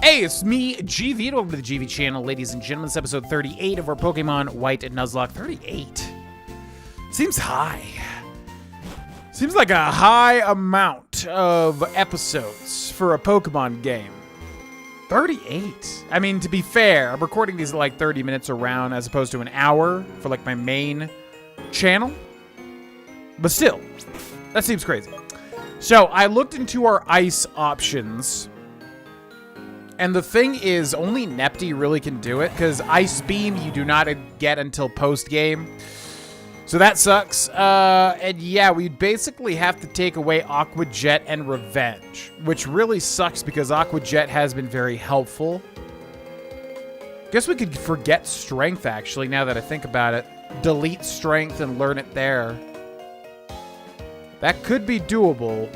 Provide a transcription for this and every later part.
Hey, it's me, GV. Welcome to the GV channel, ladies and gentlemen. This is episode 38 of our Pokemon White and Nuzlocke. 38? Seems high. Seems like a high amount of episodes for a Pokemon game. 38? I mean, to be fair, I'm recording these at like 30 minutes around as opposed to an hour for like my main channel. But still, that seems crazy. So, I looked into our ice options. And the thing is, only Nepty really can do it, because Ice Beam you do not get until post-game. So that sucks. And yeah, we'd basically have to take away Aqua Jet and Revenge, which really sucks because Aqua Jet has been very helpful. Guess we could forget Strength, actually, now that I think about it. Delete Strength and learn it there. That could be doable.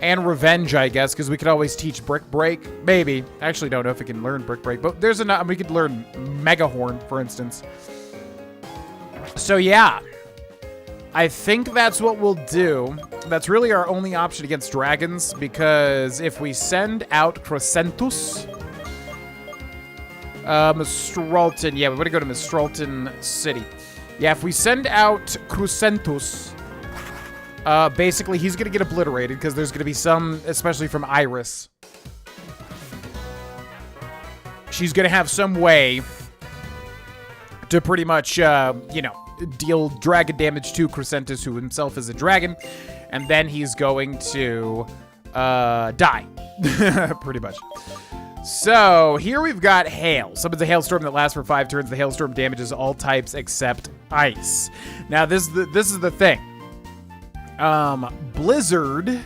And Revenge, I guess, because we could always teach Brick Break. Maybe. I actually don't know if we can learn Brick Break, but there's enough. We could learn Mega Horn, for instance. So, yeah. I think that's what we'll do. That's really our only option against dragons, because if we send out Crescentus... Mistralton. Yeah, we want to go to Mistralton City. Yeah, if we send out Crescentus... basically, he's going to get obliterated because there's going to be some, especially from Iris. She's going to have some way to pretty much, you know, deal dragon damage to Crescentus, who himself is a dragon. And then he's going to die, pretty much. So, here we've got Hail. Summons a hailstorm that lasts for 5 turns. The hailstorm damages all types except ice. Now, this is the thing. Blizzard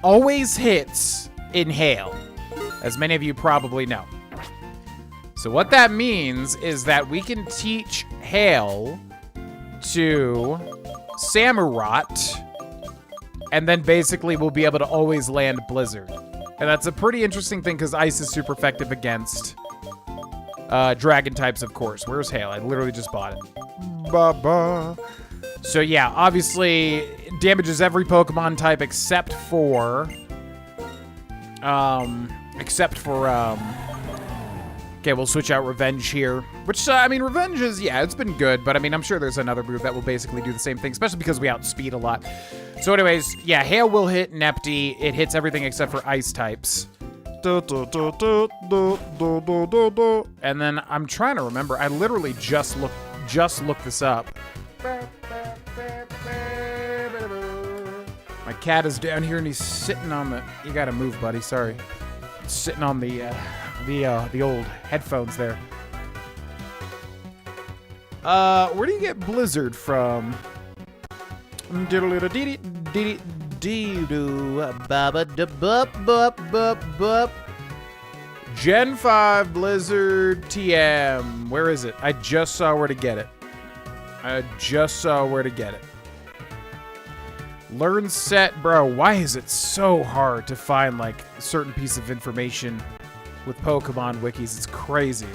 always hits in hail, as many of you probably know. So what that means is that we can teach hail to Samurott, and then basically we'll be able to always land Blizzard. And that's a pretty interesting thing because ice is super effective against dragon types, of course. Where's hail? I literally just bought it. Ba-ba. So yeah, obviously damages every Pokemon type except for okay, we'll switch out Revenge here, which I mean, Revenge is, yeah, it's been good, but I mean, I'm sure there's another move that will basically do the same thing, especially because we outspeed a lot. So anyways, yeah, Hail will hit Nepty. It hits everything except for ice types. And then I'm trying to remember. I literally just looked this up. My cat is down here and he's sitting on the... You gotta move, buddy. Sorry. Sitting on the old headphones there. Where do you get Blizzard from? Gen 5 Blizzard TM. Where is it? I just saw where to get it. Learn set, bro. Why is it so hard to find like a certain piece of information with Pokemon wikis? It's crazy.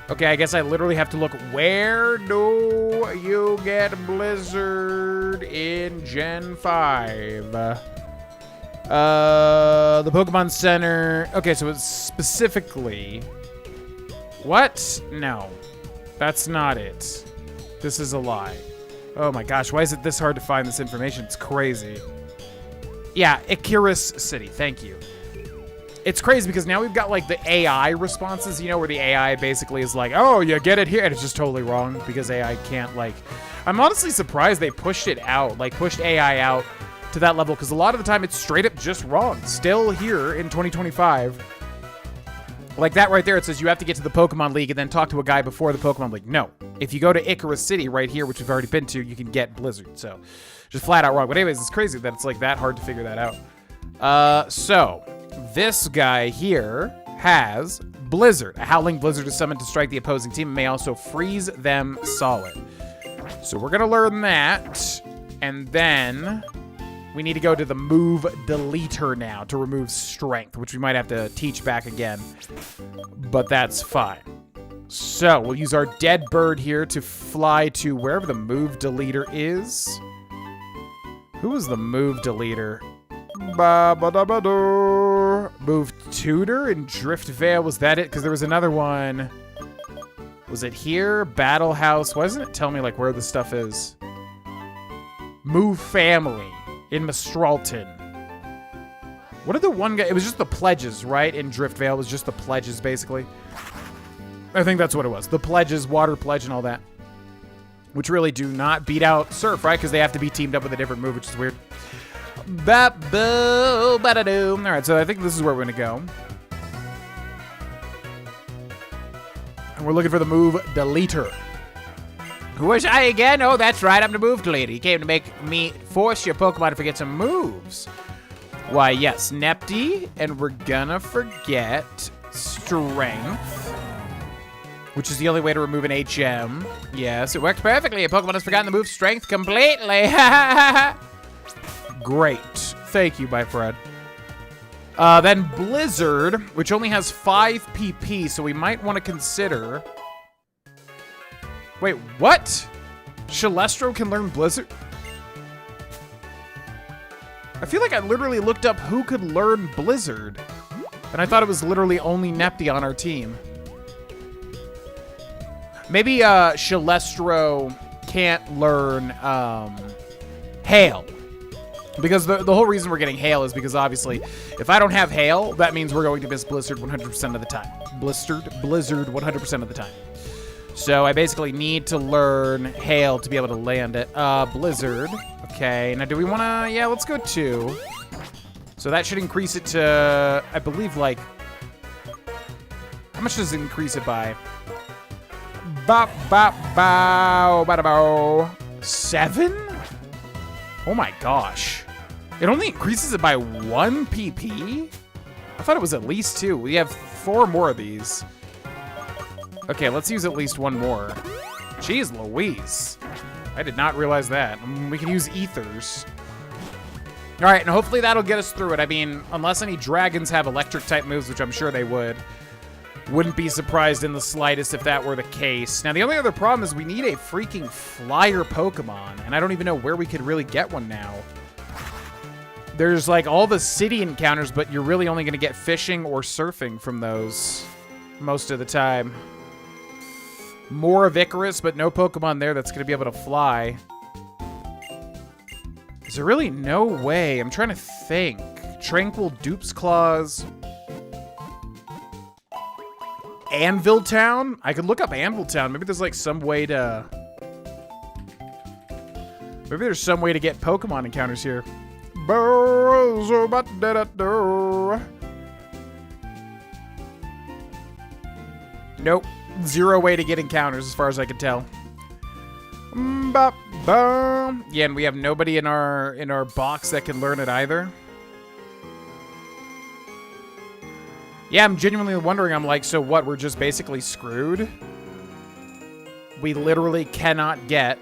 Okay, I guess I literally have to look. Where do you get Blizzard in Gen 5? The Pokemon Center. Okay, so it's specifically... What? No. That's not it. This is a lie. Oh my gosh, why is it this hard to find this information? It's crazy. Yeah, Icarus City, thank you. It's crazy because now we've got like the AI responses, you know, where the AI basically is like, oh, you get it here, and it's just totally wrong because AI can't like... I'm honestly surprised they pushed it out, like pushed AI out to that level, because a lot of the time it's straight up just wrong. Still here in 2025. Like that right there, it says you have to get to the Pokemon League and then talk to a guy before the Pokemon League. No. If you go to Icarus City right here, which we've already been to, you can get Blizzard. So, just flat out wrong. But anyways, it's crazy that it's like that hard to figure that out. So, this guy here has Blizzard. A Howling Blizzard is summoned to strike the opposing team and may also freeze them solid. So, we're going to learn that. And then... we need to go to the move deleter now to remove strength, which we might have to teach back again. But that's fine. So, we'll use our dead bird here to fly to wherever the move deleter is. Who is the move deleter? Move Tutor and Drift Vale. Was that it? Because there was another one. Was it here? Battle House. Why doesn't it tell me like where the stuff is? Move Family in Mistralton. What did the one guy? It was just the pledges, right? In Drift Vale, it was just the pledges, basically. I think that's what it was. The pledges, water pledge, and all that. Which really do not beat out Surf, right? Because they have to be teamed up with a different move, which is weird. Ba-boo, ba-da-doo. All right, so I think this is where we're going to go. And we're looking for the move Deleter. Who was I again? Oh, that's right. I'm the move Deleter. You came to make me force your Pokemon to forget some moves. Why, yes, Nepty. And we're going to forget Strength. Which is the only way to remove an HM. Yes, it worked perfectly. A Pokemon has forgotten the move Strength completely. Great. Thank you, my friend. Then Blizzard, which only has 5 PP, so we might want to consider... Wait, what? Shalestro can learn Blizzard? I feel like I literally looked up who could learn Blizzard. And I thought it was literally only Nepty on our team. Maybe Shalestro can't learn Hail. Because the whole reason we're getting Hail is because obviously, if I don't have Hail, that means we're going to miss Blizzard 100% of the time. Blizzard 100% of the time. So I basically need to learn Hail to be able to land it. Blizzard. Okay, now do we want to... Yeah, let's go 2. So that should increase it to, I believe, like... How much does it increase it by? 7? Oh my gosh. It only increases it by 1 PP? I thought it was at least 2. We have 4 more of these. Okay, let's use at least 1 more. Jeez Louise. I did not realize that. We can use Ethers. All right, and hopefully that'll get us through it. I mean, unless any dragons have electric-type moves, which I'm sure they would. Wouldn't be surprised in the slightest if that were the case. Now, the only other problem is we need a freaking flyer Pokemon, and I don't even know where we could really get one now. There's, like, all the city encounters, but you're really only going to get fishing or surfing from those most of the time. More of Icarus, but no Pokemon there that's going to be able to fly. Is there really no way? I'm trying to think. Tranquil Dupe's Claws... Anvil Town? I could look up Anvil Town. Maybe there's like some way to... Maybe there's some way to get Pokemon encounters here. Nope. 0 way to get encounters as far as I can tell. Yeah, and we have nobody in our box that can learn it either. Yeah, I'm genuinely wondering, I'm like, so what, we're just basically screwed? We literally cannot get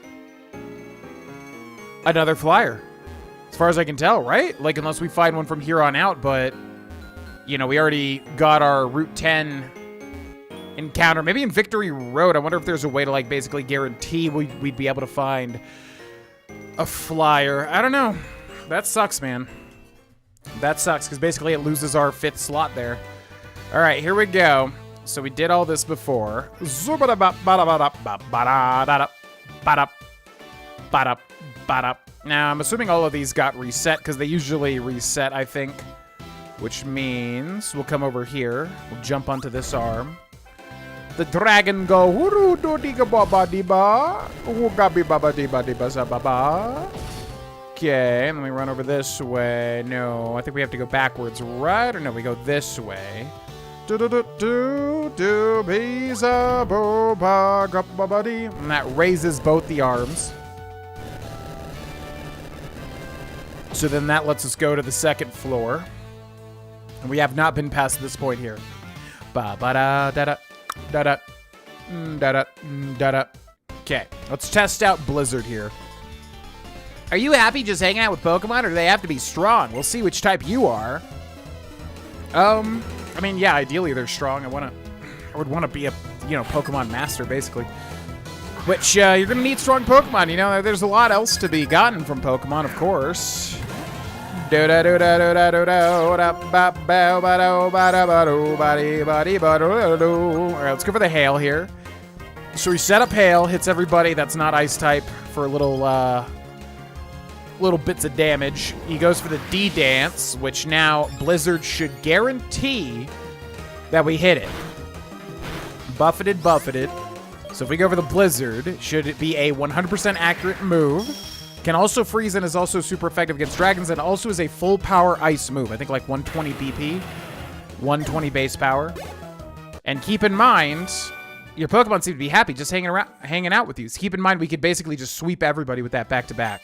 another flyer. As far as I can tell, right? Like, unless we find one from here on out, but, you know, we already got our Route 10 encounter. Maybe in Victory Road, I wonder if there's a way to, like, basically guarantee we'd be able to find a flyer. I don't know. That sucks, man. That sucks, because basically it loses our 5th slot there. All right, here we go. So we did all this before. Now, I'm assuming all of these got reset because they usually reset, I think. Which means we'll come over here. We'll jump onto this arm. The dragon go. Okay, let me run over this way. No, I think we have to go backwards, right? Or no, we go this way. And that raises both the arms. So then that lets us go to the 2nd floor. And we have not been past this point here. Okay, let's test out Blizzard here. Are you happy just hanging out with Pokemon, or do they have to be strong? We'll see which type you are. I mean, yeah, ideally they're strong. I would want to be a, you know, Pokemon master, basically. Which, you're going to need strong Pokemon, you know? There's a lot else to be gotten from Pokemon, of course. Alright, let's go for the hail here. So we set up hail, hits everybody that's not ice type for a little bits of damage. He goes for the D-Dance, which now Blizzard should guarantee that we hit it. Buffeted. So if we go for the Blizzard, should it be a 100% accurate move. Can also freeze and is also super effective against dragons, and also is a full power ice move. I think like 120 BP, 120 base power. And keep in mind, your Pokemon seem to be happy just hanging out with you. So keep in mind, we could basically just sweep everybody with that back-to-back.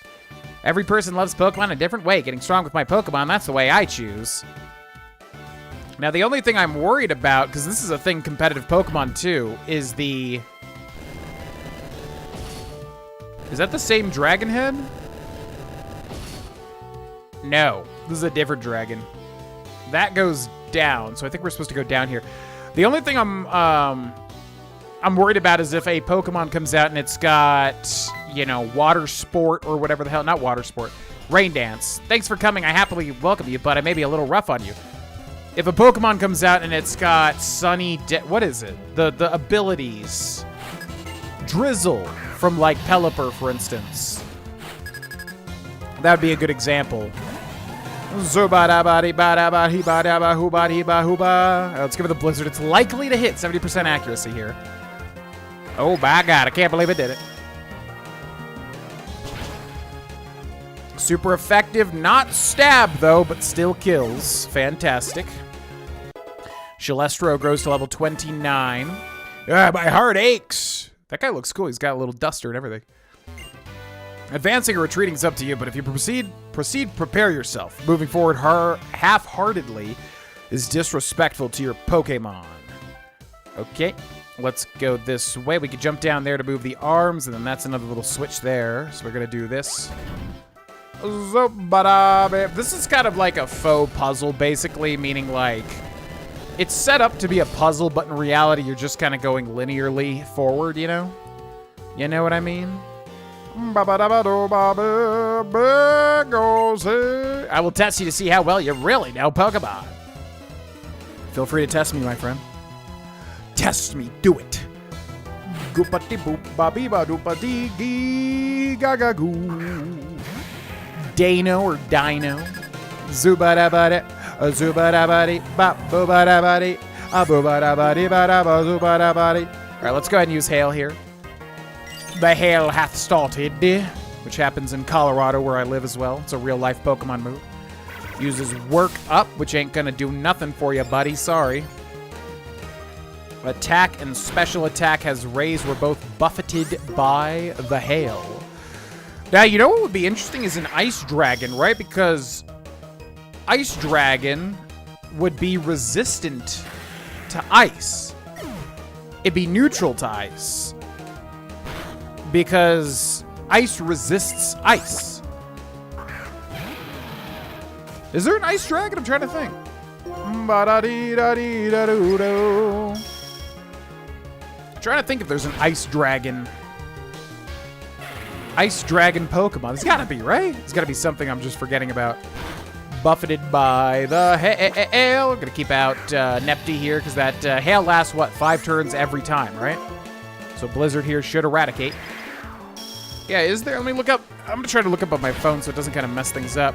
Every person loves Pokemon in a different way. Getting strong with my Pokemon, that's the way I choose. Now, the only thing I'm worried about, because this is a thing competitive Pokemon too, is the... Is that the same dragon head? No, this is a different dragon. That goes down, so I think we're supposed to go down here. The only thing I'm worried about is if a Pokemon comes out and it's got, you know, Water Sport or whatever the hell. Not Water Sport. Rain Dance. Thanks for coming. I happily welcome you, but I may be a little rough on you. If a Pokemon comes out and it's got Sunny... what is it? The abilities. Drizzle from, like, Pelipper, for instance. That would be a good example. Let's give it the Blizzard. It's likely to hit. 70% accuracy here. Oh my god, I can't believe it did it. Super effective. Not stab, though, but still kills. Fantastic. Shalestro grows to level 29. Ah, my heart aches. That guy looks cool. He's got a little duster and everything. Advancing or retreating is up to you, but if you proceed, prepare yourself. Moving forward half-heartedly is disrespectful to your Pokemon. Okay, let's go this way. We could jump down there to move the arms, and then that's another little switch there. So we're going to do this. This is kind of like a faux puzzle, basically, meaning like it's set up to be a puzzle, but in reality, you're just kind of going linearly forward, you know? You know what I mean? I will test you to see how well you really know Pokemon. Feel free to test me, my friend. Test me. Do it. Dano or Dino. Zubadabada. Zubadabadi. Babubadabadi. Abubadabadi. Badabazubadabadi. All right, let's go ahead and use Hail here. The hail hath started, which happens in Colorado where I live as well. It's a real-life Pokemon move. Uses Work Up, which ain't gonna do nothing for you, buddy. Sorry. Attack and Special Attack has raised. We're both buffeted by the hail. Now, you know what would be interesting is an Ice Dragon, right? Because Ice Dragon would be resistant to ice. It'd be neutral to ice. Because ice resists ice. Is there an Ice Dragon? I'm trying to think. I'm trying to think if there's an Ice Dragon. Ice Dragon Pokemon. There's gotta be, right? There's gotta be something I'm just forgetting about. Buffeted by the hail. Gonna keep out Nepty here, because that hail lasts, what, 5 turns every time, right? So Blizzard here should eradicate. Yeah, is there? Let me look up. I'm going to try to look up on my phone so it doesn't kind of mess things up.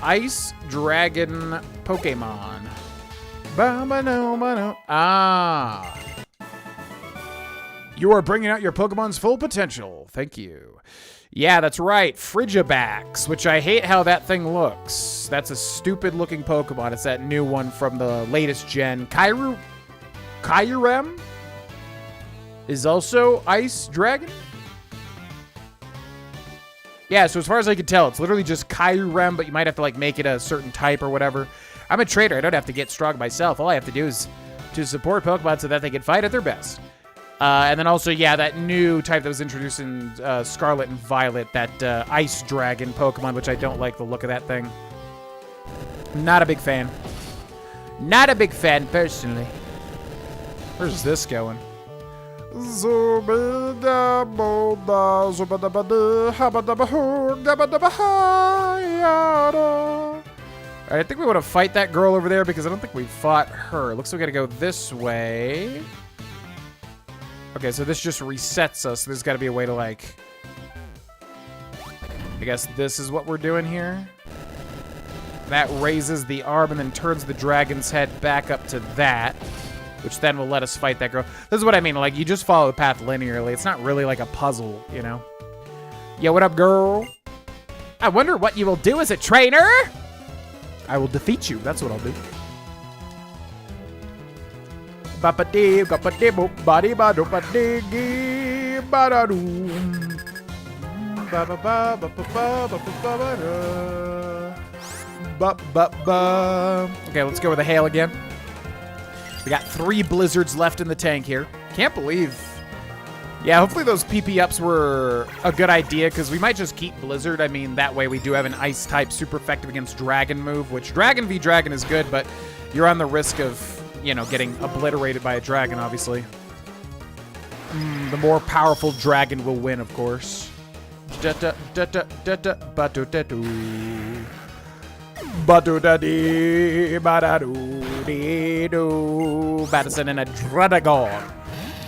Ice Dragon Pokemon. Ah. You are bringing out your Pokemon's full potential. Thank you. Yeah, that's right. Frigibax, which I hate how that thing looks. That's a stupid-looking Pokemon. It's that new one from the latest gen. Kyurem is also Ice Dragon? Yeah, so as far as I can tell, it's literally just Kyurem, but you might have to like make it a certain type or whatever. I'm a trader. I don't have to get strong myself. All I have to do is to support Pokemon so that they can fight at their best. And then also, yeah, that new type that was introduced in Scarlet and Violet, that Ice Dragon Pokemon, which I don't like the look of that thing. Not a big fan. Not a big fan, personally. Where's this going? I think we want to fight that girl over there because I don't think we fought her. Looks like we gotta go this way. Okay, so this just resets us. There's gotta be a way to, like... I guess this is what we're doing here. That raises the arm and then turns the dragon's head back up to that, which then will let us fight that girl. This is what I mean. Like, you just follow the path linearly. It's not really like a puzzle, you know? Yo, what up, girl? I wonder what you will do as a trainer? I will defeat you. That's what I'll do. Okay, let's go with a hail again. We got 3 blizzards left in the tank here. Can't believe. Yeah, hopefully those PP ups were a good idea because we might just keep blizzard. I mean, that way we do have an ice type super effective against dragon move, which dragon v dragon is good, but you're on the risk of, you know, getting obliterated by a dragon, obviously. The more powerful dragon will win, of course. Badison and a Druddigon.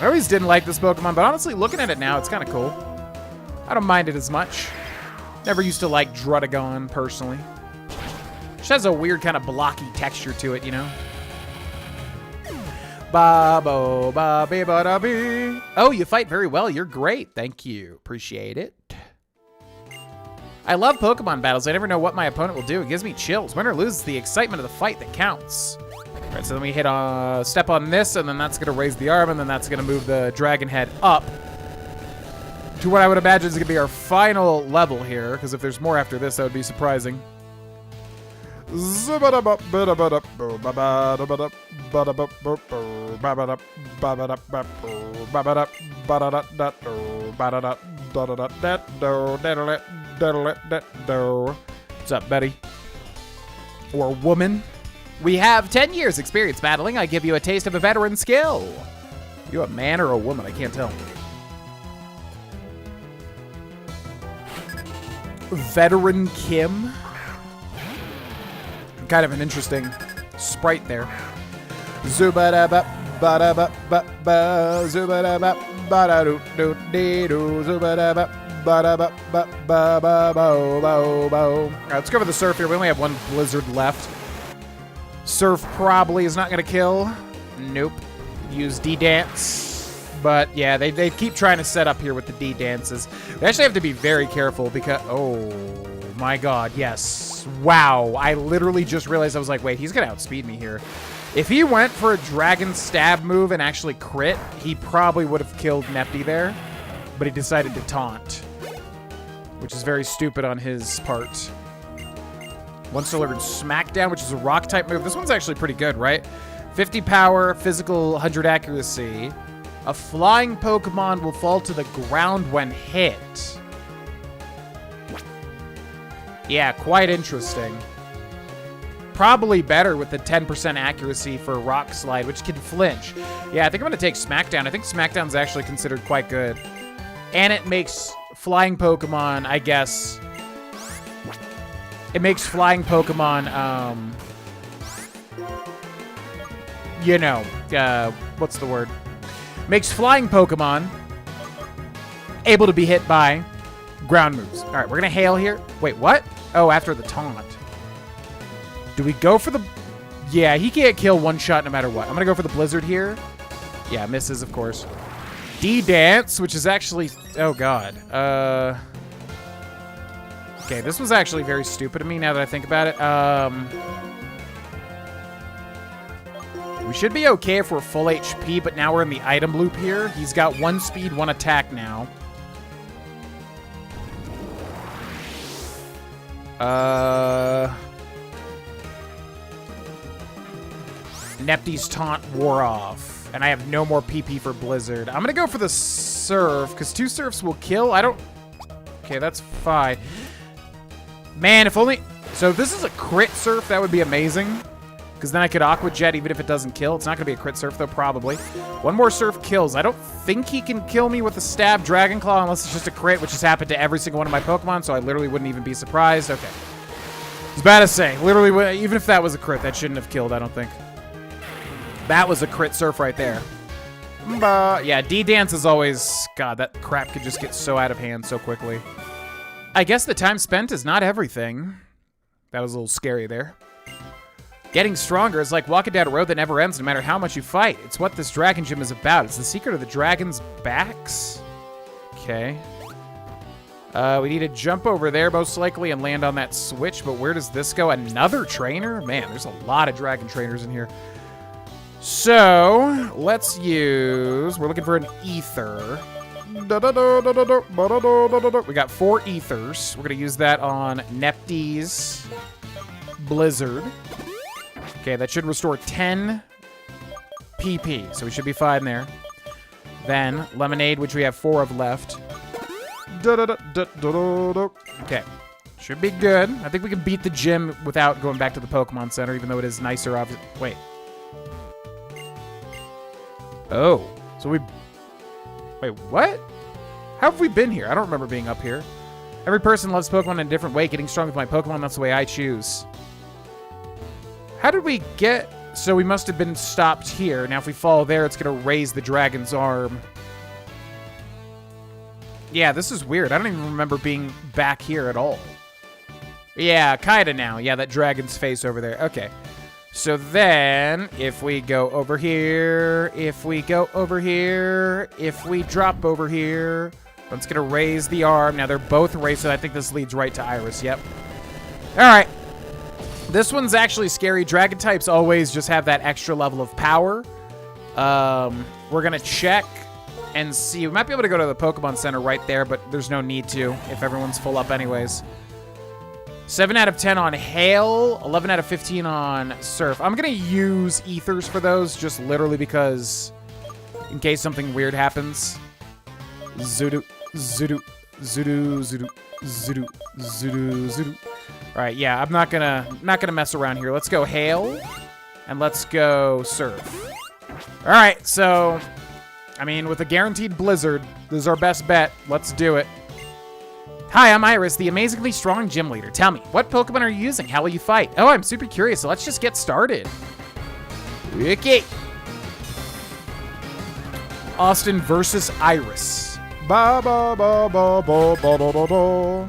I always didn't like this Pokemon, but honestly, looking at it now, it's kind of cool. I don't mind it as much. Never used to like Druddigon, personally. Just has a weird kind of blocky texture to it, you know? Oh, you fight very well. You're great. Thank you. Appreciate it. I love Pokemon battles. I never know what my opponent will do. It gives me chills. Win or lose, it's the excitement of the fight that counts. All right, so then we hit step on this, and then that's going to raise the arm, and then that's going to move the dragon head up to what I would imagine is going to be our final level here, because if there's more after this, that would be surprising. What's up, Betty? Or woman? We have 10 years experience battling. I give you a taste of a veteran skill. You a man or a woman? I can't tell. Veteran Kim. Kind of an interesting sprite there. Zubadaba badaba ba zubadaba badadu do dee do zubadaba badaba ba ba ba bo bo bo. All right, let's go for the surf here. We only have 1 blizzard left. Surf probably is not gonna kill. Nope. Use D-Dance. But yeah, they keep trying to set up here with the D-Dances. They actually have to be very careful because, oh my god, yes. Wow, I literally just realized, I was like, wait, he's gonna outspeed me here. If he went for a dragon stab move and actually crit, he probably would have killed Nepty there. But he decided to taunt, which is very stupid on his part. Once delivered Smackdown, which is a rock type move. This one's actually pretty good, right? 50 power, physical, 100 accuracy. A flying Pokemon will fall to the ground when hit. Yeah, quite interesting. Probably better with the 10% accuracy for Rock Slide, which can flinch. Yeah, I think I'm going to take Smackdown. I think Smackdown's actually considered quite good. And it makes flying Pokemon, I guess... It makes flying Pokemon, you know, what's the word? Makes flying Pokemon able to be hit by ground moves. All right, we're going to hail here. Wait, what? Oh, after the taunt. Do we go for the... Yeah, he can't kill one shot no matter what. I'm going to go for the Blizzard here. Yeah, misses, of course. D-Dance, which is actually... Oh, God. Okay, this was actually very stupid of me now that I think about it. We should be okay if we're full HP, but now we're in the item loop here. He's got 1 speed, 1 attack now. Nepty's taunt wore off, and I have no more PP for Blizzard. I'm gonna go for the Surf, because 2 Surfs will kill. I don't... Okay, that's fine. Man, if only... So if this is a crit Surf, that would be amazing. because then I could Aqua Jet even if it doesn't kill. It's not going to be a crit surf, though, probably. One more surf kills. I don't think he can kill me with a stab Dragon Claw unless it's just a crit, which has happened to every single one of my Pokemon, so I literally wouldn't even be surprised. Okay. It's bad to say. Literally, even if that was a crit, that shouldn't have killed, I don't think. That was a crit surf right there. Yeah, D-Dance is always... God, that crap could just get so out of hand so quickly. I guess the time spent is not everything. That was a little scary there. Getting stronger is like walking down a road that never ends no matter how much you fight. It's what this dragon gym is about. It's the secret of the dragon's backs. Okay. We need to jump over there most likely and land on that switch, but where does this go? Another trainer? Man, there's a lot of dragon trainers in here. So, let's use... We're looking for an ether. We got 4 ethers. We're going to use that on Nepty's Blizzard. Okay, that should restore 10 PP, so we should be fine there. Then, Lemonade, which we have 4 of left. Okay, should be good. I think we can beat the gym without going back to the Pokemon Center, even though it is nicer. Wait. Oh, so we... Wait, what? How have we been here? I don't remember being up here. Every person loves Pokemon in a different way. Getting strong with my Pokemon, that's the way I choose. How did we get... So we must have been stopped here. Now if we fall there, it's going to raise the dragon's arm. Yeah, this is weird. I don't even remember being back here at all. Yeah, kind of now. Yeah, that dragon's face over there. Okay. So then, if we go over here, if we go over here, if we drop over here, it's going to raise the arm. Now they're both raised, so I think this leads right to Iris. Yep. All right. This one's actually scary. Dragon types always just have that extra level of power. We're going to check and see. We might be able to go to the Pokemon Center right there, but there's no need to if everyone's full up anyways. 7 out of 10 on Hail, 11 out of 15 on Surf. I'm going to use Ethers for those, just literally because in case something weird happens. Zudu, Zudu, Zudu, Zudu, Zudu, Zudu, Zudu. All right, yeah, I'm not gonna mess around here. Let's go Hail, and let's go Surf. All right, so, I mean, with a guaranteed Blizzard, this is our best bet. Let's do it. Hi, I'm Iris, the amazingly strong gym leader. Tell me, what Pokemon are you using? How will you fight? Oh, I'm super curious, so let's just get started. Okay. Austin versus Iris. Ba ba ba ba ba ba da da da.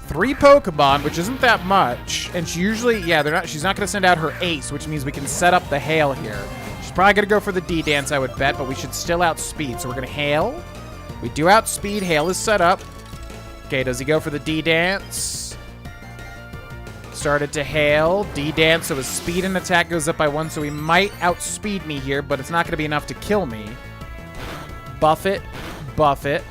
3 Pokemon, which isn't that much, and she usually, yeah, she's not going to send out her ace, which means we can set up the Hail here. She's probably going to go for the D-Dance, I would bet, but we should still outspeed. So we're going to Hail. We do outspeed. Hail is set up. Okay, does he go for the D-Dance? Started to Hail. D-Dance, so his speed and attack goes up by 1, so he might outspeed me here, but it's not going to be enough to kill me. Buff it. Buff it.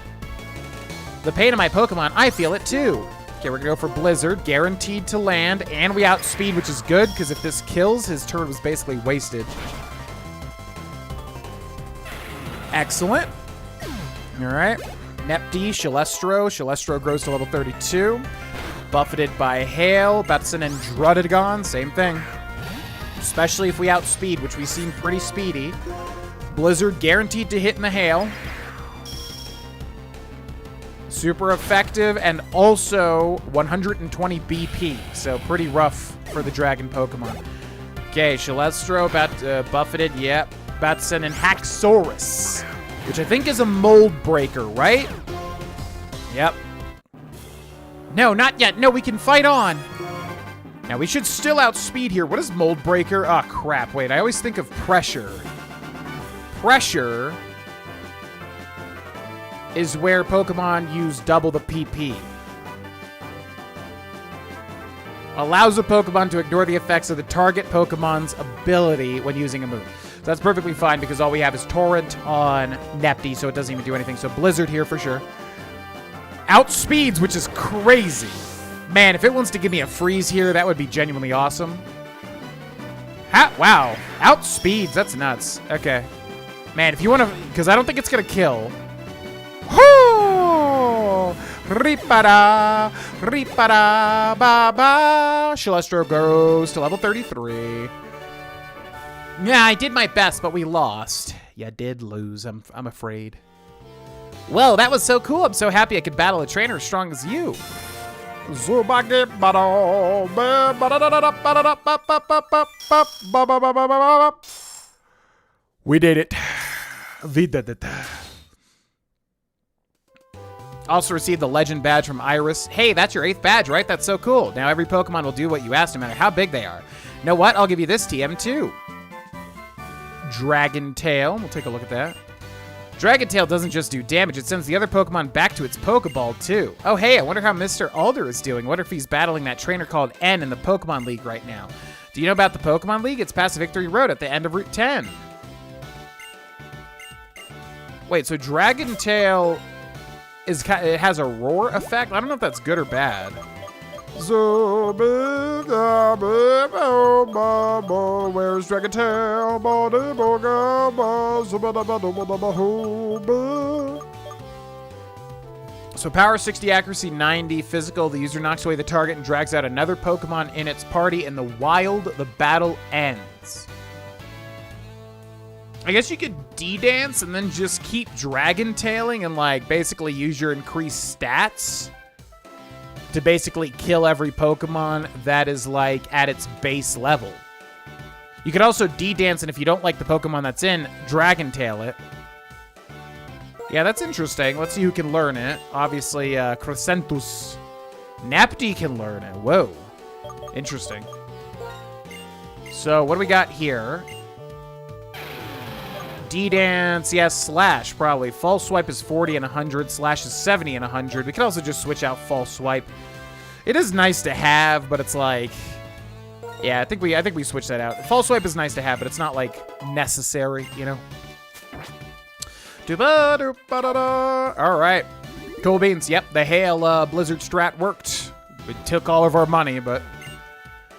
The pain of my Pokemon, I feel it too. Okay, we're going to go for Blizzard. Guaranteed to land. And we outspeed, which is good, because if this kills, his turn was basically wasted. Excellent. All right. Nepty, Shalestro. Shalestro grows to level 32. Buffeted by Hail. About to send in Druddigon. Same thing. Especially if we outspeed, which we seem pretty speedy. Blizzard guaranteed to hit in the Hail. Super effective, and also 120 BP, so pretty rough for the dragon Pokemon. Okay, Shalestro about buffeted, yep. About to send in Haxorus, which I think is a mold breaker, right? Yep. No, not yet. No, we can fight on. Now, we should still outspeed here. What is mold breaker? Oh, crap. Wait, I always think of pressure. Pressure is where Pokemon use double the PP. Allows a Pokemon to ignore the effects of the target Pokemon's ability when using a move. So that's perfectly fine because all we have is Torrent on Nepty, so it doesn't even do anything. So Blizzard here for sure. Outspeeds, which is crazy. Man, if it wants to give me a freeze here, that would be genuinely awesome. Wow. Outspeeds, that's nuts. Okay. Man, if you want to... Because I don't think it's going to kill. Whoo! Ripara, ripara, ba ba. Shalestro goes to level 33. Yeah, I did my best, but we lost. You did lose, I'm afraid. Well, that was so cool. I'm so happy I could battle a trainer as strong as you. We did it. We did it. Also received the legend badge from Iris. Hey, that's your 8th badge, right? That's so cool. Now every Pokemon will do what you ask, no matter how big they are. You know what? I'll give you this TM too. Dragon Tail. We'll take a look at that. Dragon Tail doesn't just do damage, it sends the other Pokemon back to its Pokeball too. Oh hey, I wonder how Mr. Alder is doing. I wonder if he's battling that trainer called N in the Pokemon League right now. Do you know about the Pokemon League? It's past Victory Road at the end of Route 10. Wait, so Dragon Tail it has a roar effect? I don't know if that's good or bad. Where's Dragon Tail? So power 60, accuracy 90, physical. The user knocks away the target and drags out another Pokemon in its party. In the wild, the battle ends. I guess you could D-dance and then just keep Dragon Tailing and like basically use your increased stats to basically kill every Pokemon that is like at its base level. You could also D-dance, and if you don't like the Pokemon that's in, Dragon Tail it. Yeah, that's interesting. Let's see who can learn it. Obviously, Crescentus. Napty can learn it. Whoa. Interesting. So, what do we got here? D-Dance, yes, Slash, probably. False Swipe is 40 and 100. Slash is 70 and 100. We could also just switch out False Swipe. It is nice to have, but it's like... Yeah, I think we switch that out. False Swipe is nice to have, but it's not, like, necessary, you know? Alright. Cool beans. Yep, the Hail Blizzard strat worked. We took all of our money, but...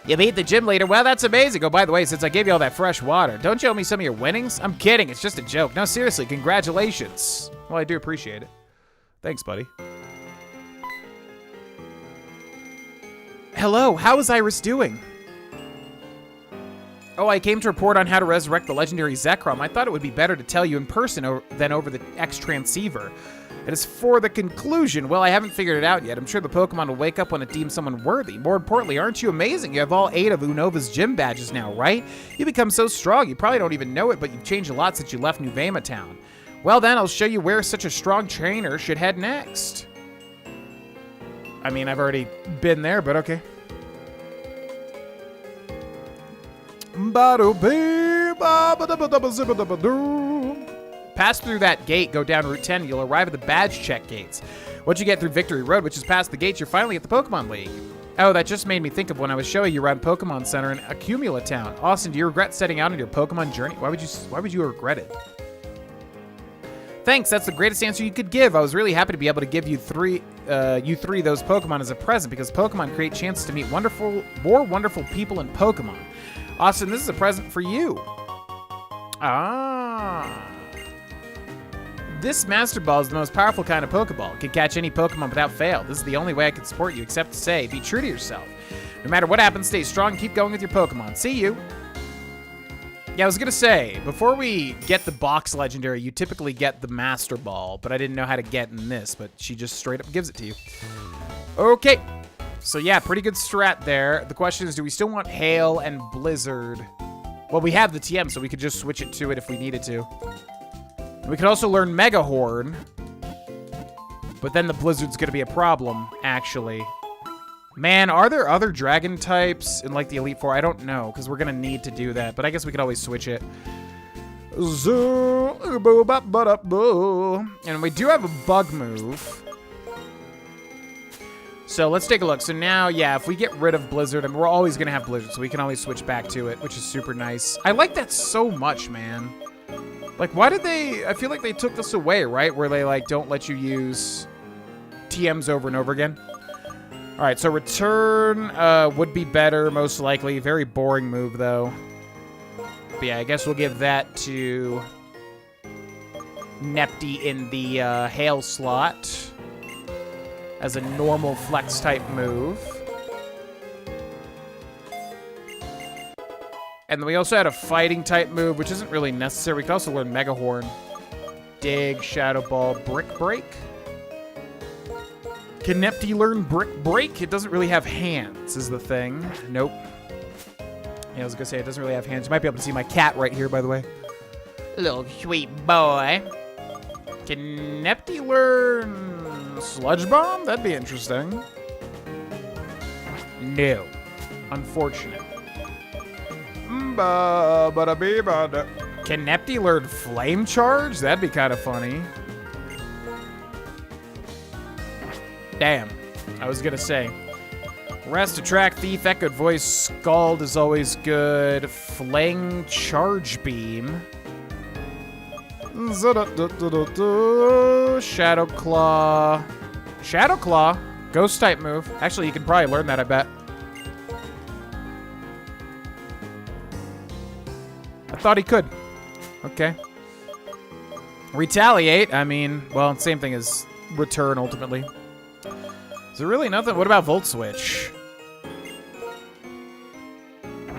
You beat the gym leader? Well, that's amazing. Oh, by the way, since I gave you all that fresh water, don't you owe me some of your winnings? I'm kidding. It's just a joke. No, seriously, congratulations. Well, I do appreciate it. Thanks, buddy. Hello, how is Iris doing? Oh, I came to report on how to resurrect the legendary Zekrom. I thought it would be better to tell you in person than over the X-Transceiver. It is for the conclusion. Well, I haven't figured it out yet. I'm sure the Pokemon will wake up when it deems someone worthy. More importantly, aren't you amazing? You have all 8 of Unova's gym badges now, right? You become so strong. You probably don't even know it, but you've changed a lot since you left New Vema Town. Well then, I'll show you where such a strong trainer should head next. I mean, I've already been there, but okay. Pass through that gate, go down Route 10, you'll arrive at the badge check gates. Once you get through Victory Road, which is past the gates, you're finally at the Pokemon League. Oh, that just made me think of when I was showing you around Pokemon Center in Accumula Town. Austin, do you regret setting out on your Pokemon journey? Why would you regret it? Thanks, that's the greatest answer you could give. I was really happy to be able to give you three those Pokemon as a present because Pokemon create chances to meet more wonderful people in Pokemon. Austin, this is a present for you. Ah. This Master Ball is the most powerful kind of Pokeball. It can catch any Pokemon without fail. This is the only way I can support you, except to say, be true to yourself. No matter what happens, stay strong and keep going with your Pokemon. See you. Yeah, I was gonna say, before we get the box legendary, you typically get the Master Ball, but I didn't know how to get in this, but she just straight up gives it to you. Okay. So yeah, pretty good strat there. The question is, do we still want Hail and Blizzard? Well, we have the TM, so we could just switch it to it if we needed to. We could also learn Mega Horn, but then the Blizzard's gonna be a problem, actually. Man, are there other Dragon types in, like, the Elite Four? I don't know, because we're gonna need to do that, but I guess we could always switch it. And we do have a Bug move. So let's take a look. So now, yeah, if we get rid of Blizzard, and we're always gonna have Blizzard, so we can always switch back to it, which is super nice. I like that so much, man. Like, why did they... I feel like they took this away, right? Where they, like, don't let you use TMs over and over again. All right, so Return would be better, most likely. Very boring move, though. But yeah, I guess we'll give that to Nepty in the Hail slot as a normal flex-type move. And then we also had a fighting type move, which isn't really necessary. We could also learn Mega Horn. Dig, Shadow Ball, Brick Break. Can Nepty learn Brick Break? It doesn't really have hands, is the thing. Nope. Yeah, I was gonna say, it doesn't really have hands. You might be able to see my cat right here, by the way. Little sweet boy. Can Nepty learn Sludge Bomb? That'd be interesting. No. Unfortunate. Can Nepty learn Flame Charge? That'd be kind of funny. Damn. I was gonna say. Rest, Attract, Thief, Echoed Voice, Scald is always good. Flang Charge Beam. Shadow Claw. Shadow Claw. Ghost type move. Actually, you can probably learn that, I bet. I thought he could. Okay. Retaliate. I mean, well, same thing as Return, ultimately. Is there really nothing? What about Volt Switch?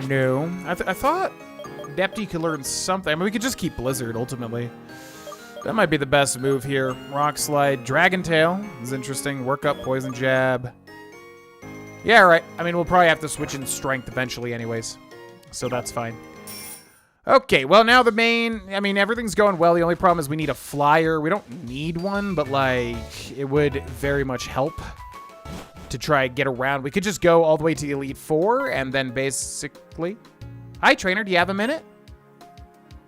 No. I thought Nepty could learn something. I mean, we could just keep Blizzard, ultimately. That might be the best move here. Rock Slide. Dragon Tail is interesting. Work Up, Poison Jab. Yeah, right. I mean, we'll probably have to switch in Strength eventually anyways. So that's fine. Okay, well, now the main... I mean, everything's going well. The only problem is we need a flyer. We don't need one, but, like, it would very much help to try and get around. We could just go all the way to Elite Four and then basically... Hi, trainer. Do you have a minute?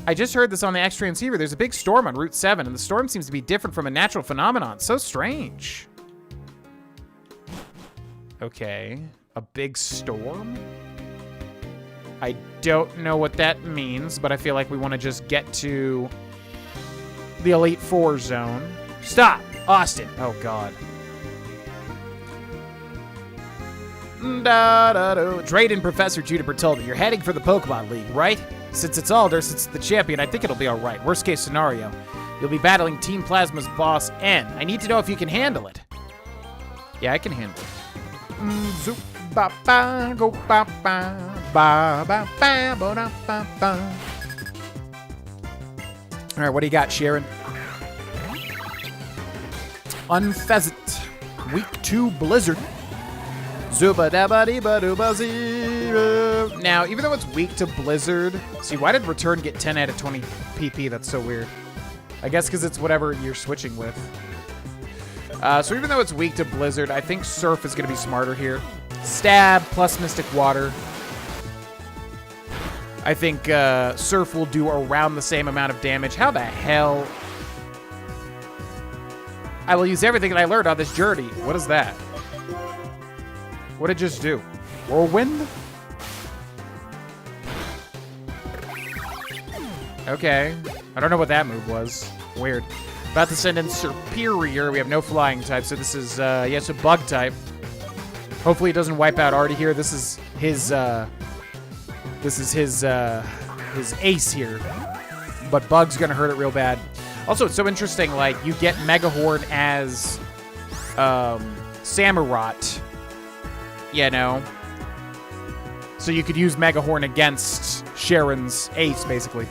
I just heard this on the X transceiver. There's a big storm on Route 7, and the storm seems to be different from a natural phenomenon. So strange. Okay. A big storm? I don't know what that means, but I feel like we want to just get to the Elite Four zone. Stop! Austin! Oh, God. Drayden Professor Juniper told me you're heading for the Pokemon League, right? Since it's Alder, since it's the champion, I think it'll be alright. Worst case scenario, you'll be battling Team Plasma's boss, N. I need to know if you can handle it. Yeah, I can handle it. Zoop, ba, ba, go, ba, ba, ba, ba, ba, ba, da, ba, ba. Alright, what do you got, Sharon? Unpheasant. Week 2 Blizzard. Now, even though it's weak to Blizzard... See, why did Return get 10 out of 20 PP? That's so weird. I guess because it's whatever you're switching with. So even though it's weak to Blizzard, I think Surf is going to be smarter here. Stab plus Mystic Water. I think Surf will do around the same amount of damage. How the hell... I will use everything that I learned on this journey. What is that? What did it just do? Whirlwind? Okay. I don't know what that move was. Weird. About to send in Superior. We have no flying type, so this is, yes, a bug type. Hopefully it doesn't wipe out Artie here. This is his ace here. But Bug's gonna hurt it real bad. Also, it's so interesting, like, you get Mega Horn as, Samurott. You know? So you could use Mega Horn against Sharon's ace, basically.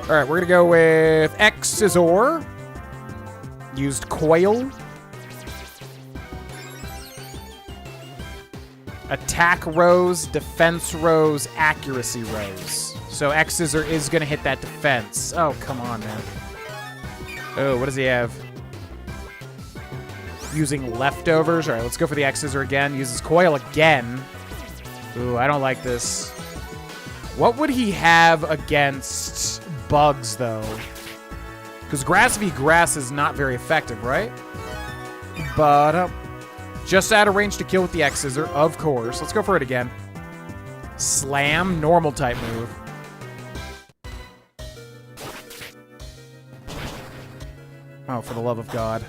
Alright, we're gonna go with Exizor. Used Coil. Attack Rose, Defense Rose, Accuracy Rose. So Exizor is gonna hit that defense. Oh, come on, man. Oh, what does he have? Using Leftovers. All right, let's go for the Exizor again. Uses Coil again. Ooh, I don't like this. What would he have against Bugs, though? Because Grass v. Grass is not very effective, right? But just out of range to kill with the Exizor, of course. Let's go for it again. Slam, normal type move. Oh, for the love of God.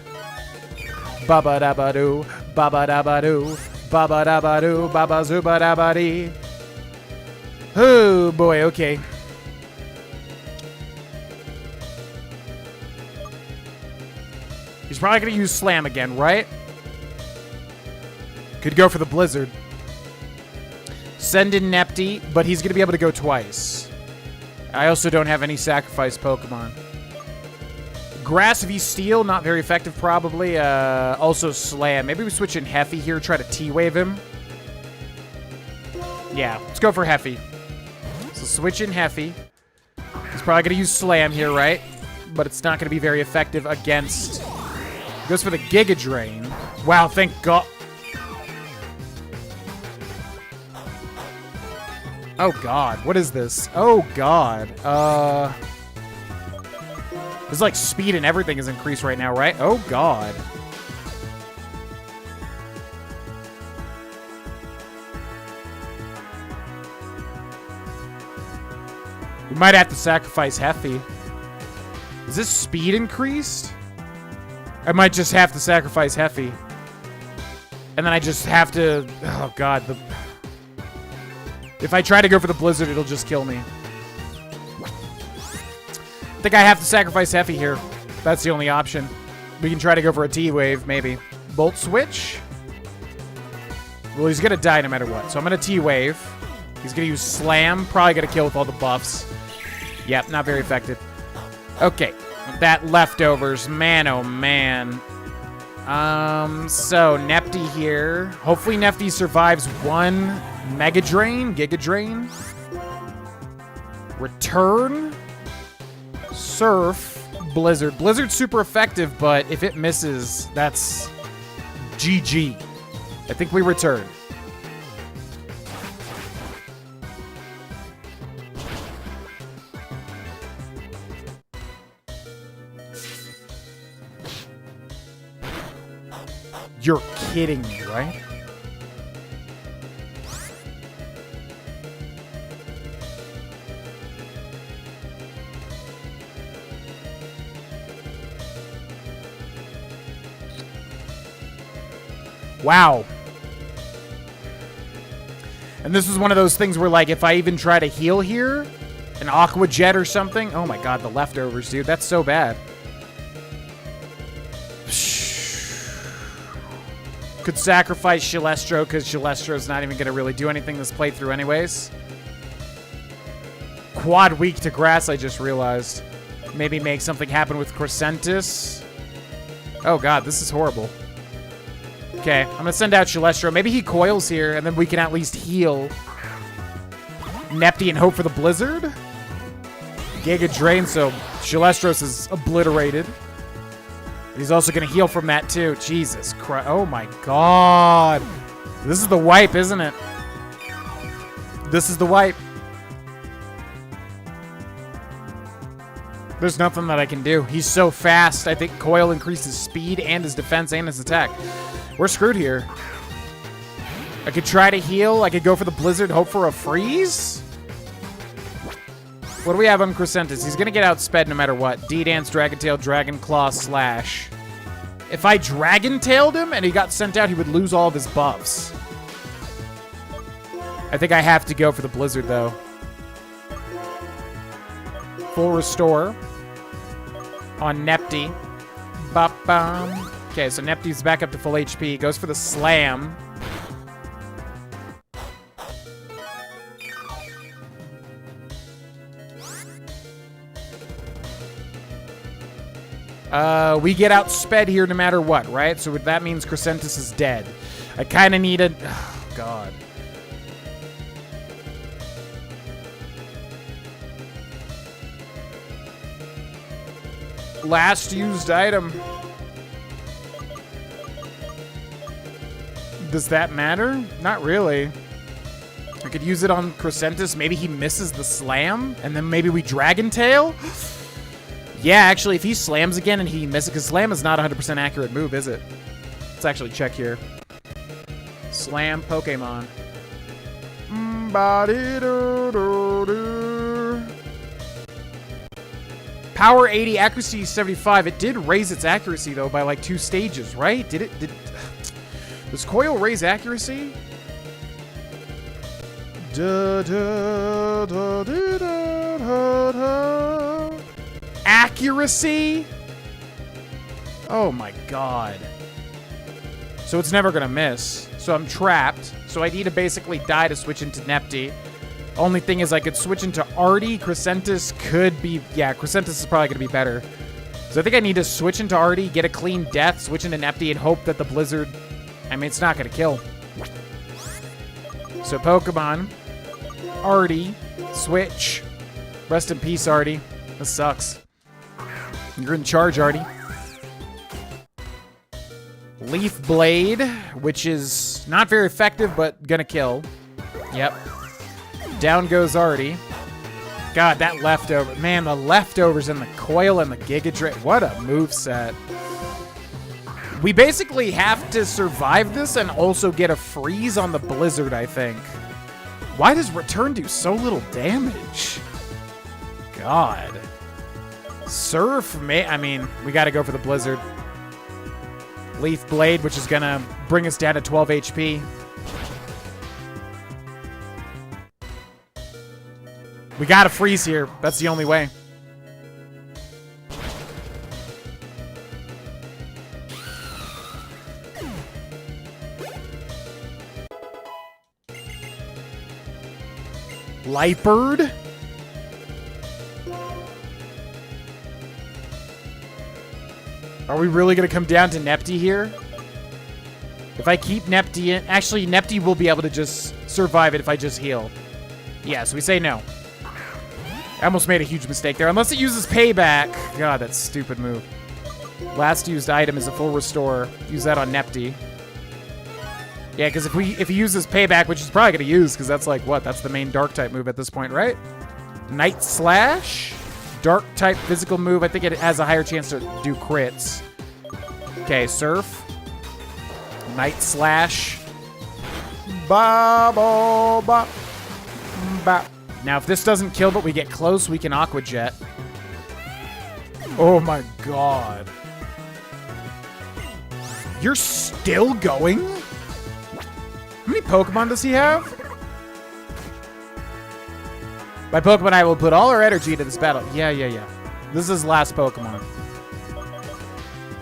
Baba dabba doo, baba dabba doo, baba dabba doo, baba zuba dabba dee. Oh boy, okay. He's probably gonna use Slam again, right? Could go for the Blizzard. Send in Nepty, but he's going to be able to go twice. I also don't have any sacrifice Pokemon. Grass v Steel, not very effective probably. Also Slam. Maybe we switch in Heffy here, try to T-Wave him. Yeah, let's go for Heffy. So switch in Heffy. He's probably going to use Slam here, right? But it's not going to be very effective against... He goes for the Giga Drain. Wow, thank God. Oh, God. What is this? Oh, God. There's like speed and everything is increased right now, right? Oh, God. We might have to sacrifice Heffy. Is this speed increased? I might just have to sacrifice Heffy. And then I just have to... Oh, God. If I try to go for the Blizzard, it'll just kill me. I think I have to sacrifice Heffy here. That's the only option. We can try to go for a T-Wave, maybe. Volt Switch? Well, he's going to die no matter what. So I'm going to T-Wave. He's going to use Slam. Probably going to kill with all the buffs. Yep, not very effective. Okay. That leftovers. Man, oh, man. So Nepty here. Hopefully Nepty survives one Mega Drain, Giga Drain. Return. Surf. Blizzard. Blizzard's super effective, but if it misses, that's GG. I think we return. You're kidding me, right? Wow. And this is one of those things where, like, if I even try to heal here, an Aqua Jet or something. Oh my God, the leftovers, dude. That's so bad. Could sacrifice Shalestro because Shalestro's not even going to really do anything this playthrough anyways. Quad weak to grass, I just realized. Maybe make something happen with Crescentis. Oh God, this is horrible. Okay, I'm going to send out Shalestro. Maybe he coils here, and then we can at least heal Nepty and hope for the Blizzard. Giga Drain, so Shalestros is obliterated. He's also going to heal from that, too. Jesus Christ. Oh, my God. This is the wipe, isn't it? This is the wipe. There's nothing that I can do. He's so fast. I think Coil increases speed and his defense and his attack. We're screwed here. I could try to heal. I could go for the Blizzard, hope for a freeze. What do we have on Crescentis? He's going to get outsped no matter what. D-Dance, Dragon Tail, Dragon Claw, Slash. If I Dragon Tailed him and he got sent out, he would lose all of his buffs. I think I have to go for the Blizzard, though. Full Restore on Nepty. Ba-bum. Okay, so Nepty's back up to full HP. Goes for the Slam. We get outsped here no matter what, right? So that means Crescentis is dead. I kind of need a... Oh, God. Last used item. Does that matter? Not really. I could use it on Crescentis. Maybe he misses the Slam, and then maybe we Dragon Tail? Yeah, actually, if he slams again and he misses, because Slam is not a 100% accurate move, is it? Let's actually check here. Slam Pokemon. Power 80, accuracy 75. It did raise its accuracy, though, by like 2 stages, right? Did it? Does Coil raise accuracy? Accuracy? Oh my God. So it's never gonna miss. So I'm trapped. so I need to basically die to switch into Nepty. Only thing is I could switch into Artie. Crescentis could be... Yeah, Crescentis is probably going to be better. So I think I need to switch into Artie, get a clean death, switch into Nepty, and hope that the Blizzard... I mean, it's not going to kill. So Pokemon, Artie, switch. Rest in peace, Artie. This sucks. You're in charge, Artie. Leaf Blade, which is not very effective, but gonna kill. Yep. Down goes Artie. God, that leftover. Man, the leftovers and the coil and the Giga Drain. What a moveset. We basically have to survive this and also get a freeze on the Blizzard, I think. Why does Return do so little damage? God. Surf, I mean, we gotta go for the Blizzard. Leaf Blade, which is gonna bring us down to 12 HP. We gotta freeze here. That's the only way. Lightbird? Are we really going to come down to Nepty here? If I keep Nepty in... Actually, Nepty will be able to just survive it if I just heal. Yeah, so we say no. I almost made a huge mistake there. Unless it uses payback. God, that stupid move. Last used item is a full restore. Use that on Nepty. Yeah, because if he uses payback, which he's probably going to use, because that's like, what? That's the main dark type move at this point, right? Night Slash. Dark type physical move. I think it has a higher chance to do crits. Okay, Surf. Night Slash. Ba ba ba ba. Now, if this doesn't kill, but we get close, we can Aqua Jet. Oh my god. You're still going? How many Pokemon does he have? By Pokemon, I will put all our energy into this battle. Yeah. This is his last Pokemon.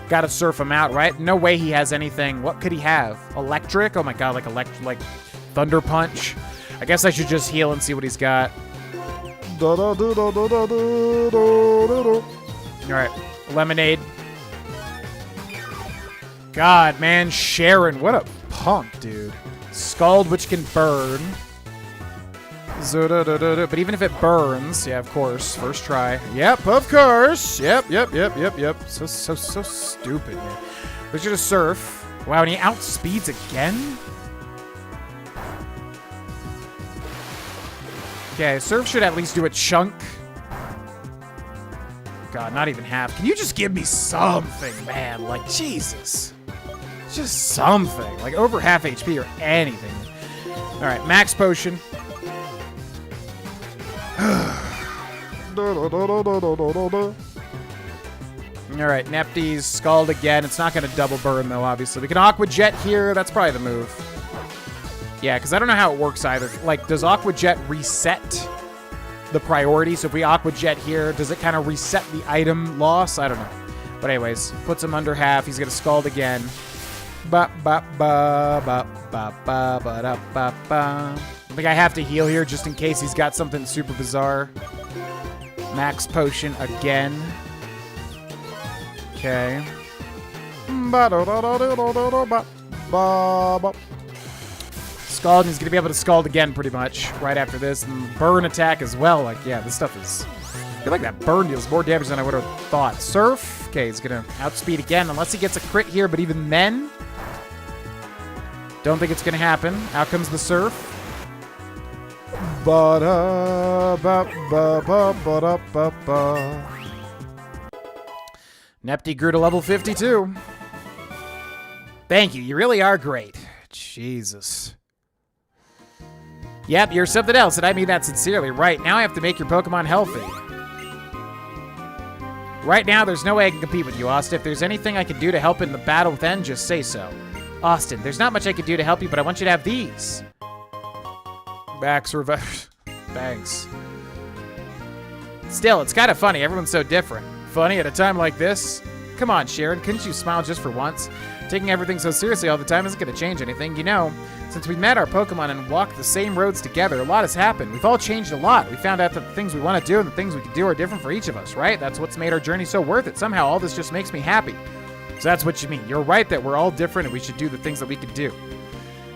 Gotta surf him out, right? No way he has anything. What could he have? Electric? Oh my god, like Thunder Punch. I guess I should just heal and see what he's got. Alright, Lemonade. God, man, Sharon, what a punk, dude. Scald, which can burn. But even if it burns, yeah, of course, first try. Yep, of course. Yep. So stupid, man. We should just surf. Wow, and he outspeeds again? Okay, surf should at least do a chunk. God, not even half. Can you just give me something, man? Like, Jesus. Just something. Like, over half HP or anything. All right, max potion. Alright, Nepty's Scald again. It's not going to double burn, though, obviously. We can Aqua Jet here. That's probably the move. Yeah, because I don't know how it works either. Like, does Aqua Jet reset the priority? So if we Aqua Jet here, does it kind of reset the item loss? I don't know. But anyways, puts him under half. He's going to Scald again. I think I have to heal here just in case he's got something super bizarre. Max potion again. Okay. Scald, and he's going to be able to Scald again pretty much right after this. And burn attack as well. Like, yeah, this stuff is... I feel like that burn deals more damage than I would have thought. Surf. Okay, he's going to outspeed again unless he gets a crit here. But even then, don't think it's going to happen. Out comes the Surf. Nepty grew to level 52. Thank you. You really are great. Jesus. Yep, you're something else, and I mean that sincerely. Right, now I have to make your Pokemon healthy. Right now, there's no way I can compete with you, Austin. If there's anything I can do to help in the battle then, just say so. Austin, there's not much I can do to help you, but I want you to have these. Max Revive. Thanks. Still, it's kind of funny. Everyone's so different. Funny at a time like this? Come on, Sharon. Couldn't you smile just for once? Taking everything so seriously all the time isn't going to change anything. You know, since we met our Pokemon and walked the same roads together, a lot has happened. We've all changed a lot. We found out that the things we want to do and the things we can do are different for each of us, right? That's what's made our journey so worth it. Somehow all this just makes me happy. So that's what you mean. You're right that we're all different and we should do the things that we can do.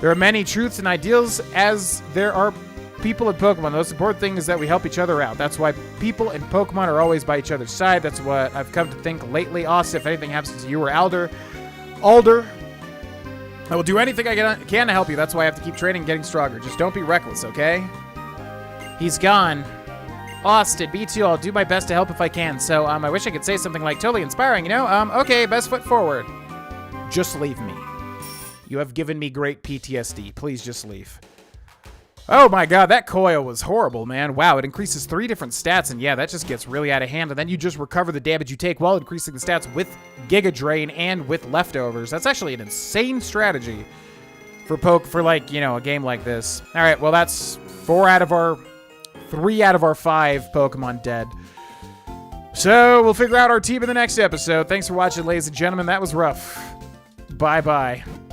There are many truths and ideals as there are people in Pokemon. The most important thing is that we help each other out. That's why people in Pokemon are always by each other's side. That's what I've come to think lately. Also, if anything happens to you or Alder, I will do anything I can to help you. That's why I have to keep training and getting stronger. Just don't be reckless, okay? He's gone. Austin, me too. I'll do my best to help if I can. So, I wish I could say something like totally inspiring, you know? Okay, best foot forward. Just leave me. You have given me great PTSD. Please just leave. Oh my god, that coil was horrible, man. Wow, it increases 3 different stats, and yeah, that just gets really out of hand. And then you just recover the damage you take while increasing the stats with Giga Drain and with leftovers. That's actually an insane strategy for like, you know, a game like this. All right, well, that's 3 out of our 5 Pokemon dead. So we'll figure out our team in the next episode. Thanks for watching, ladies and gentlemen. That was rough. Bye-bye.